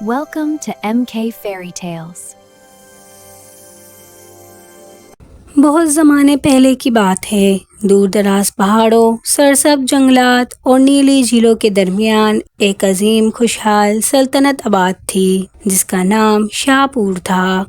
Welcome to MK Fairy Tales. بہت زمانے پہلے کی بات ہے۔ دور دراز پہاڑوں، سرسبز جنگلات اور نیلی جھیلوں کے درمیان ایک عظیم خوشحال سلطنت آباد تھی جس کا نام شاہ پور تھا۔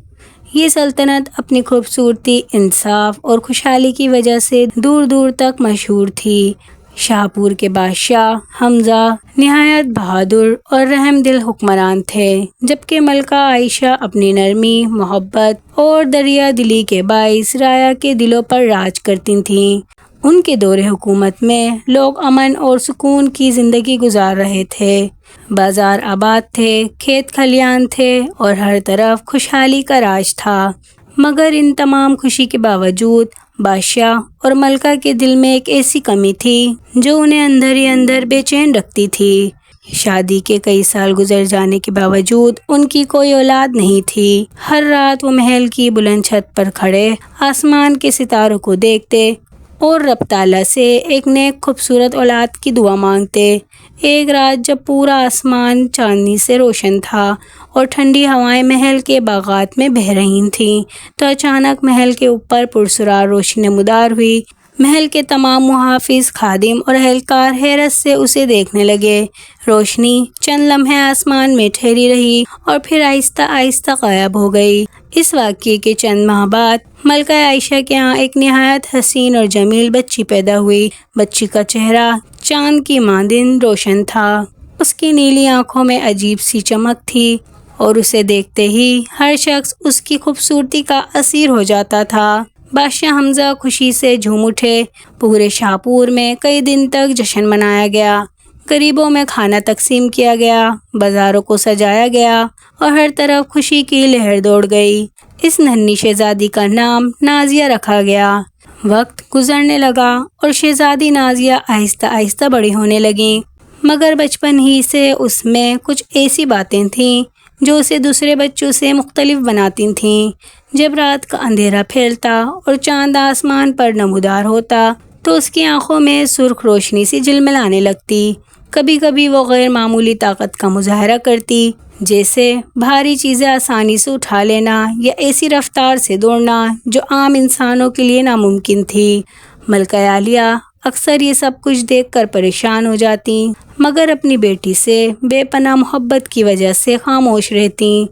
یہ سلطنت اپنی خوبصورتی، انصاف اور خوشحالی کی وجہ سے دور دور تک مشہور تھی۔ شاہ پور کے بادشاہ حمزہ نہایت بہادر اور رحم دل حکمران تھے، جبکہ ملکہ عائشہ اپنی نرمی، محبت اور دریا دلی کے باعث رعایا کے دلوں پر راج کرتی تھیں۔ ان کے دور حکومت میں لوگ امن اور سکون کی زندگی گزار رہے تھے۔ بازار آباد تھے، کھیت کھلیان تھے اور ہر طرف خوشحالی کا راج تھا۔ مگر ان تمام خوشی کے باوجود بادشاہ اور ملکہ کے دل میں ایک ایسی کمی تھی جو انہیں اندر ہی اندر بے چین رکھتی تھی۔ شادی کے کئی سال گزر جانے کے باوجود ان کی کوئی اولاد نہیں تھی۔ ہر رات وہ محل کی بلند چھت پر کھڑے آسمان کے ستاروں کو دیکھتے اور رب تعالیٰ سے ایک نیک خوبصورت اولاد کی دعا مانگتے۔ ایک رات جب پورا آسمان چاندنی سے روشن تھا اور ٹھنڈی ہوائیں محل کے باغات میں بہہ رہی تھیں تو اچانک محل کے اوپر پرسرار روشنی نمودار ہوئی۔ محل کے تمام محافظ، خادم اور اہلکار حیرت سے اسے دیکھنے لگے۔ روشنی چند لمحے آسمان میں ٹھہری رہی اور پھر آہستہ آہستہ غائب ہو گئی۔ اس واقعے کے چند ماہ بعد ملکہ عائشہ کے ہاں ایک نہایت حسین اور جمیل بچی پیدا ہوئی۔ بچی کا چہرہ چاند کی مانند روشن تھا، اس کی نیلی آنکھوں میں عجیب سی چمک تھی اور اسے دیکھتے ہی ہر شخص اس کی خوبصورتی کا اسیر ہو جاتا تھا۔ بادشاہ حمزہ خوشی سے جھوم اٹھے۔ پورے شاہ پور میں کئی دن تک جشن منایا گیا، غریبوں میں کھانا تقسیم کیا گیا، بازاروں کو سجایا گیا اور ہر طرف خوشی کی لہر دوڑ گئی۔ اس ننھی شہزادی کا نام نازیہ رکھا گیا۔ وقت گزرنے لگا اور شہزادی نازیہ آہستہ آہستہ بڑی ہونے لگیں، مگر بچپن ہی سے اس میں کچھ ایسی باتیں تھیں جو اسے دوسرے بچوں سے مختلف بناتی تھیں۔ جب رات کا اندھیرا پھیلتا اور چاند آسمان پر نمودار ہوتا تو اس کی آنکھوں میں سرخ روشنی سی جلملانے لگتی۔ کبھی کبھی وہ غیر معمولی طاقت کا مظاہرہ کرتی، جیسے بھاری چیزیں آسانی سے اٹھا لینا یا ایسی رفتار سے دوڑنا جو عام انسانوں کے لیے ناممکن تھی۔ ملکہ عالیہ اکثر یہ سب کچھ دیکھ کر پریشان ہو جاتی، مگر اپنی بیٹی سے بے پناہ محبت کی وجہ سے خاموش رہتی۔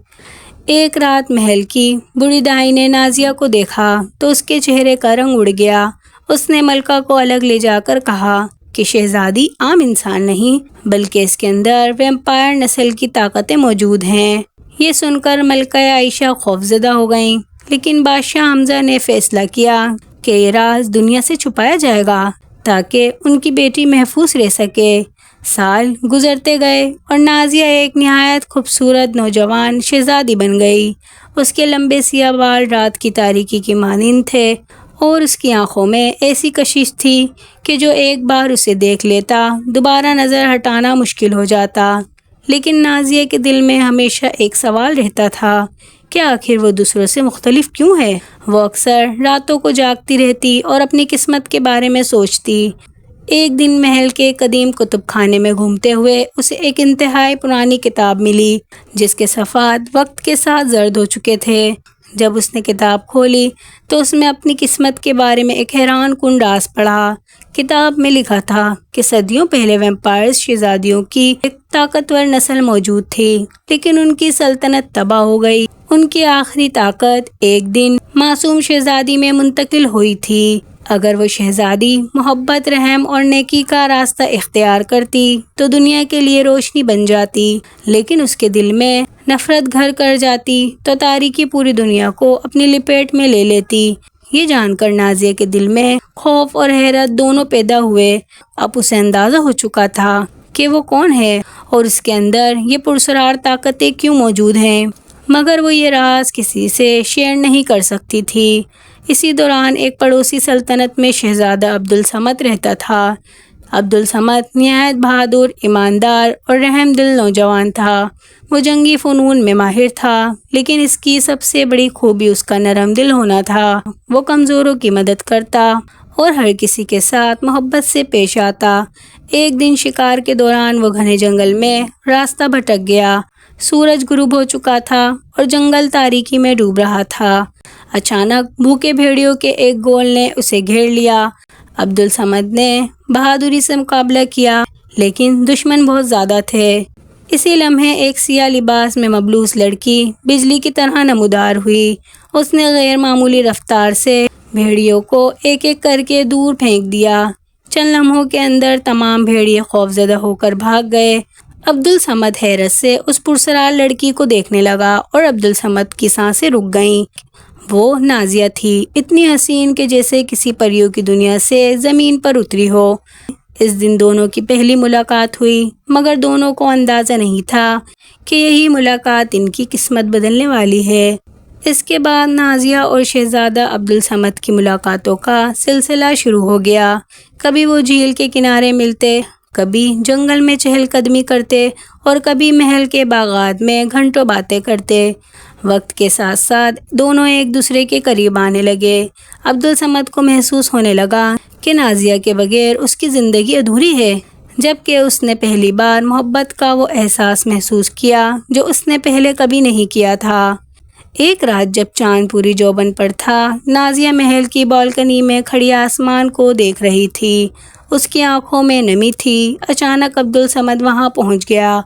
ایک رات محل کی بوڑھی دائی نے نازیہ کو دیکھا تو اس کے چہرے کا رنگ اڑ گیا۔ اس نے ملکہ کو الگ لے جا کر کہا کہ شہزادی عام انسان نہیں بلکہ اس کے اندر ویمپائر نسل کی طاقتیں موجود ہیں۔ یہ سن کر ملکہ عائشہ خوفزدہ ہو گئیں، لیکن بادشاہ حمزہ نے فیصلہ کیا کہ یہ راز دنیا سے چھپایا جائے گا تاکہ ان کی بیٹی محفوظ رہ سکے۔ سال گزرتے گئے اور نازیہ ایک نہایت خوبصورت نوجوان شہزادی بن گئی۔ اس کے لمبے سیاہ بال رات کی تاریکی کی مانند تھے اور اس کی آنکھوں میں ایسی کشش تھی کہ جو ایک بار اسے دیکھ لیتا دوبارہ نظر ہٹانا مشکل ہو جاتا۔ لیکن نازیہ کے دل میں ہمیشہ ایک سوال رہتا تھا کہ آخر وہ دوسروں سے مختلف کیوں ہے؟ وہ اکثر راتوں کو جاگتی رہتی اور اپنی قسمت کے بارے میں سوچتی۔ ایک دن محل کے قدیم کتب خانے میں گھومتے ہوئے اسے ایک انتہائی پرانی کتاب ملی جس کے صفحات وقت کے ساتھ زرد ہو چکے تھے۔ جب اس نے کتاب کھولی تو اس میں اپنی قسمت کے بارے میں ایک حیران کن راز پڑھا۔ کتاب میں لکھا تھا کہ صدیوں پہلے ویمپائرز شہزادیوں کی ایک طاقتور نسل موجود تھی، لیکن ان کی سلطنت تباہ ہو گئی۔ ان کی آخری طاقت ایک دن معصوم شہزادی میں منتقل ہوئی تھی۔ اگر وہ شہزادی محبت، رحم اور نیکی کا راستہ اختیار کرتی تو دنیا کے لیے روشنی بن جاتی، لیکن اس کے دل میں نفرت گھر کر جاتی تو تاریکی پوری دنیا کو اپنی لپیٹ میں لے لیتی۔ یہ جان کر نازیہ کے دل میں خوف اور حیرت دونوں پیدا ہوئے۔ اب اسے اندازہ ہو چکا تھا کہ وہ کون ہے اور اس کے اندر یہ پرسرار طاقتیں کیوں موجود ہیں، مگر وہ یہ راز کسی سے شیئر نہیں کر سکتی تھی۔ اسی دوران ایک پڑوسی سلطنت میں شہزادہ عبدالصمد رہتا تھا۔ عبدالصمد نہایت بہادر، ایماندار اور رحم دل نوجوان تھا۔ وہ جنگی فنون میں ماہر تھا، لیکن اس کی سب سے بڑی خوبی اس کا نرم دل ہونا تھا۔ وہ کمزوروں کی مدد کرتا اور ہر کسی کے ساتھ محبت سے پیش آتا۔ ایک دن شکار کے دوران وہ گھنے جنگل میں راستہ بھٹک گیا۔ سورج غروب ہو چکا تھا اور جنگل تاریکی میں ڈوب رہا تھا۔ اچانک بھوکے بھیڑیوں کے ایک گول نے اسے گھیر لیا۔ عبدالصمد نے بہادری سے مقابلہ کیا، لیکن دشمن بہت زیادہ تھے۔ اسی لمحے ایک سیاہ لباس میں ملبوس لڑکی بجلی کی طرح نمودار ہوئی۔ اس نے غیر معمولی رفتار سے بھیڑیوں کو ایک ایک کر کے دور پھینک دیا۔ چند لمحوں کے اندر تمام بھیڑیے خوفزدہ ہو کر بھاگ گئے۔ عبدالصمد حیرت سے اس پرسرار لڑکی کو دیکھنے لگا اور عبدالصمد کی سانسیں رک گئیں۔ وہ نازیہ تھی، اتنی حسین کہ جیسے کسی پریوں کی دنیا سے زمین پر اتری ہو۔ اس دن دونوں کی پہلی ملاقات ہوئی، مگر دونوں کو اندازہ نہیں تھا کہ یہی ملاقات ان کی قسمت بدلنے والی ہے۔ اس کے بعد نازیہ اور شہزادہ عبدالصمد کی ملاقاتوں کا سلسلہ شروع ہو گیا۔ کبھی وہ جھیل کے کنارے ملتے، کبھی جنگل میں چہل قدمی کرتے اور کبھی محل کے باغات میں گھنٹوں باتیں کرتے۔ وقت کے ساتھ ساتھ دونوں ایک دوسرے کے قریب آنے لگے۔ عبدالصمد کو محسوس ہونے لگا کہ نازیہ کے بغیر اس کی زندگی ادھوری ہے، جبکہ اس نے پہلی بار محبت کا وہ احساس محسوس کیا جو اس نے پہلے کبھی نہیں کیا تھا۔ ایک رات جب چاند پوری جوبن پر تھا، نازیہ محل کی بالکنی میں کھڑی آسمان کو دیکھ رہی تھی۔ اس کی آنکھوں میں نمی تھی۔ اچانک عبدالصمد وہاں پہنچ گیا۔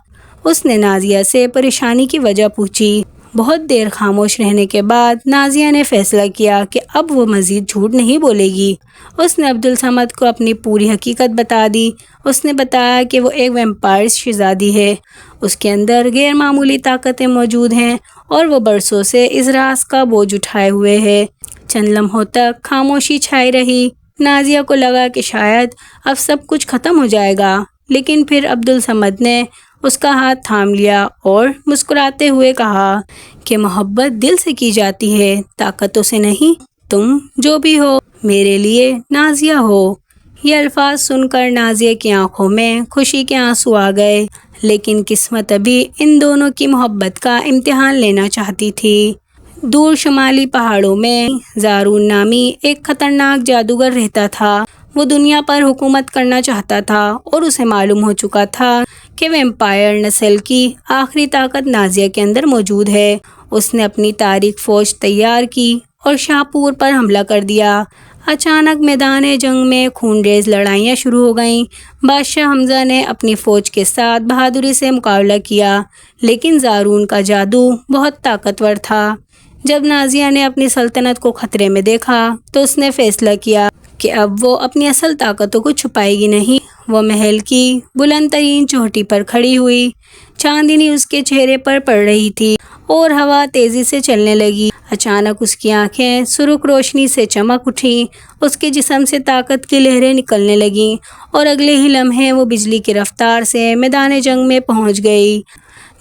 اس نے نازیہ سے پریشانی کی وجہ پوچھی۔ بہت دیر خاموش رہنے کے بعد نازیہ نے فیصلہ کیا کہ اب وہ مزید جھوٹ نہیں بولے گی۔ اس نے عبدالصمد کو اپنی پوری حقیقت بتا دی۔ اس نے بتایا کہ وہ ایک ویمپائر شہزادی ہے، اس کے اندر غیر معمولی طاقتیں موجود ہیں اور وہ برسوں سے اس راز کا بوجھ اٹھائے ہوئے ہے۔ چند لمحوں تک خاموشی چھائی رہی۔ نازیہ کو لگا کہ شاید اب سب کچھ ختم ہو جائے گا، لیکن پھر عبدالصمد نے اس کا ہاتھ تھام لیا اور مسکراتے ہوئے کہا کہ محبت دل سے کی جاتی ہے، طاقتوں سے نہیں۔ تم جو بھی ہو میرے لیے نازیہ ہو۔ یہ الفاظ سن کر نازیہ کی آنکھوں میں خوشی کے آنسو آ گئے، لیکن قسمت ابھی ان دونوں کی محبت کا امتحان لینا چاہتی تھی۔ دور شمالی پہاڑوں میں زارون نامی ایک خطرناک جادوگر رہتا تھا۔ وہ دنیا پر حکومت کرنا چاہتا تھا اور اسے معلوم ہو چکا تھا کہ ویمپائر نسل کی آخری طاقت نازیہ کے اندر موجود ہے۔ اس نے اپنی تاریک فوج تیار کی اور شاہپور پر حملہ کر دیا۔ اچانک میدان جنگ میں خونریز لڑائیاں شروع ہو گئیں۔ بادشاہ حمزہ نے اپنی فوج کے ساتھ بہادری سے مقابلہ کیا، لیکن زارون کا جادو بہت طاقتور تھا۔ جب نازیہ نے اپنی سلطنت کو خطرے میں دیکھا تو اس نے فیصلہ کیا کہ اب وہ اپنی اصل طاقتوں کو چھپائے گی نہیں۔ وہ محل کی بلند ترین چوٹی پر کھڑی ہوئی۔ چاندنی اس کے چہرے پر پڑ رہی تھی اور ہوا تیزی سے چلنے لگی۔ اچانک اس کی آنکھیں سرخ روشنی سے چمک اٹھیں، اس کے جسم سے طاقت کی لہریں نکلنے لگیں اور اگلے ہی لمحے وہ بجلی کی رفتار سے میدان جنگ میں پہنچ گئی۔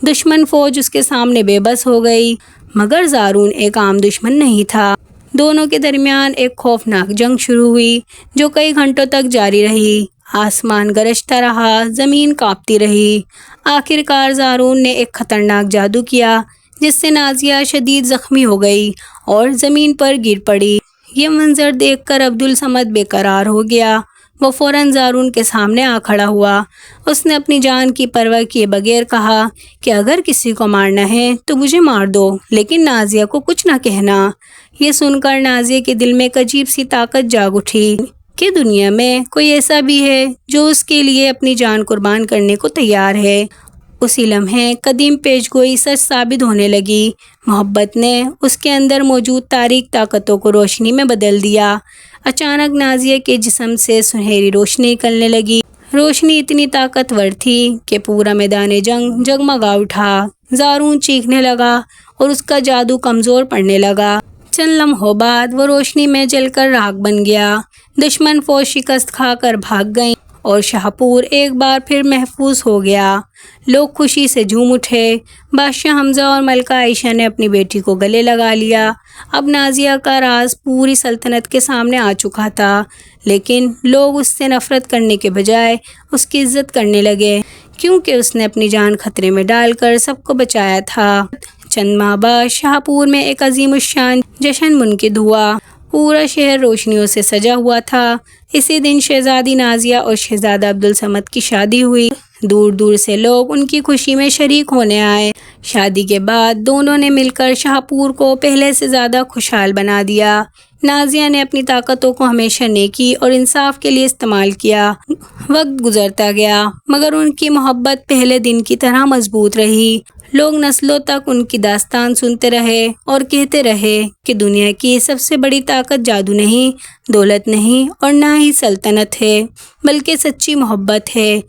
دشمن فوج اس کے سامنے بے بس ہو گئی، مگر زارون ایک عام دشمن نہیں تھا۔ دونوں کے درمیان ایک خوفناک جنگ شروع ہوئی جو کئی گھنٹوں تک جاری رہی۔ آسمان گرجتا رہا، زمین کانپتی رہی۔ آخرکار زارون نے ایک خطرناک جادو کیا جس سے نازیہ شدید زخمی ہو گئی اور زمین پر گر پڑی۔ یہ منظر دیکھ کر عبدالصمد بے قرار ہو گیا۔ وہ فوراً زارون کے سامنے آ کھڑا ہوا۔ اس نے اپنی جان کی پرواہ کیے بغیر کہا کہ اگر کسی کو مارنا ہے تو مجھے مار دو، لیکن نازیہ کو کچھ نہ کہنا۔ یہ سن کر نازیہ کے دل میں ایک عجیب سی طاقت جاگ اٹھی کہ دنیا میں کوئی ایسا بھی ہے جو اس کے لیے اپنی جان قربان کرنے کو تیار ہے۔ اسی لمحے قدیم پیش گوئی سچ ثابت ہونے لگی۔ محبت نے اس کے اندر موجود تاریک طاقتوں کو روشنی میں بدل دیا۔ اچانک نازیہ کے جسم سے سنہری روشنی نکلنے لگی۔ روشنی اتنی طاقتور تھی کہ پورا میدان جنگ جگمگا اٹھا۔ زارون چیخنے لگا اور اس کا جادو کمزور پڑنے لگا۔ چند لمحوں بعد وہ روشنی میں جل کر راکھ بن گیا۔ دشمن فوج شکست کھا کر بھاگ گئی اور شاہپور ایک بار پھر محفوظ ہو گیا۔ لوگ خوشی سے جھوم اٹھے۔ بادشاہ حمزہ اور ملکہ عائشہ نے اپنی بیٹی کو گلے لگا لیا۔ اب نازیہ کا راز پوری سلطنت کے سامنے آ چکا تھا، لیکن لوگ اس سے نفرت کرنے کے بجائے اس کی عزت کرنے لگے، کیونکہ اس نے اپنی جان خطرے میں ڈال کر سب کو بچایا تھا۔ چند ماہ بعد شاہپور میں ایک عظیم الشان جشن منعقد ہوا۔ پورا شہر روشنیوں سے سجا ہوا تھا۔ اسی دن شہزادی نازیہ اور شہزادہ عبدالصمد کی شادی ہوئی۔ دور دور سے لوگ ان کی خوشی میں شریک ہونے آئے۔ شادی کے بعد دونوں نے مل کر شاہپور کو پہلے سے زیادہ خوشحال بنا دیا۔ نازیہ نے اپنی طاقتوں کو ہمیشہ نیکی اور انصاف کے لیے استعمال کیا۔ وقت گزرتا گیا مگر ان کی محبت پہلے دن کی طرح مضبوط رہی۔ لوگ نسلوں تک ان کی داستان سنتے رہے اور کہتے رہے کہ دنیا کی سب سے بڑی طاقت جادو نہیں، دولت نہیں اور نہ ہی سلطنت ہے، بلکہ سچی محبت ہے۔